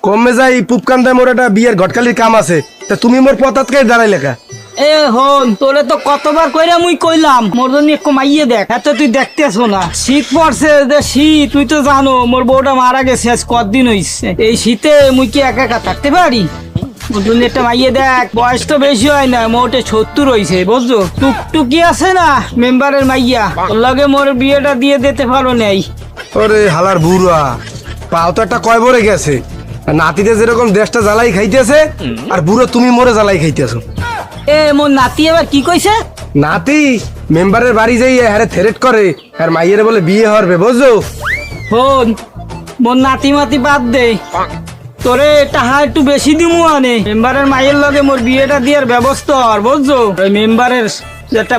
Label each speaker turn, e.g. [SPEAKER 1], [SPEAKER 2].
[SPEAKER 1] কমে যাই পুপকান্দায় মোর একটা বিয়ের ঘটকালির কাম আছে, তা তুমি মোর পতাতকে দাঁড়াই লেখা।
[SPEAKER 2] এ হন তোরে তো কতবার কইরা মুই কইলাম মোর জন্য একটু মাইয়ে দেখ, এত তুই দেখতেছ না। শীত পড়ছে যে শীত, তুই তো জানো মোর বউটা মারা গেছে আজ কতদিন হইছে। এই শীতে মুই কি একা একা থাকতে পারি? মোর জন্য একটা মাইয়ে দেখ, বয়স তো বেশি হয় না, মোটে 70 হইছে বুঝছো। টুকটুকি আছে না মেম্বারের মাইয়া, ওর লগে মোর বিয়েটা দিয়ে দিতে পারো নাই।
[SPEAKER 1] ওরে হালার বুড়া, পাও তো একটা কয় বরে গেছে। আর নাতিতে যেরকম দেশটা জ্বালাই খাইতেছে, আর বুড়ো তুমি মোরে জ্বালাই খাইতেছো।
[SPEAKER 2] এ মোর নাতি এবার কি কইছে?
[SPEAKER 1] নাতি মেম্বারের বাড়ি যাই হ্যারে থ্রেট করে, আর মাইয়ের বলে বিয়ে হরবে বুঝছো।
[SPEAKER 2] হন মোর নাতি মাতি বাদ দে, তোরে টাহা একটু বেশি দিমু আনে। মেম্বারের মাইয়ের লগে মোর বিয়েটা দিয়ার ব্যবস্থা আর বুঝছো। ওই মেম্বারের একটা